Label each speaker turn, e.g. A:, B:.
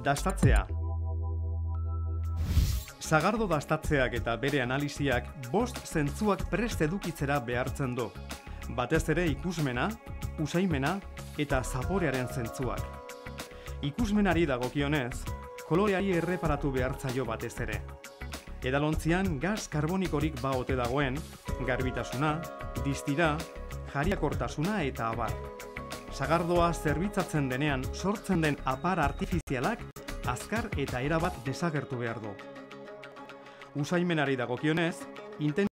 A: Dastatzea. Sagardo dastatzeak eta bere analisiak 5 zentzuak prest edukitzera behartzen du. Batez ere ikusmena, usaimena eta zaporearen zentzuak. Ikusmenari dagokionez, koloreari erreparatu behartzaio batez ere. Edalontzian gas karbonikorik ba ote dagoen, garbitasuna, distira, jariakortasuna eta abar. Sagardoa zerbitzatzen denean sortzen den apar artifizialak azkar eta erabat desagertu behar du. Usaimenari dagokionez, intentsitate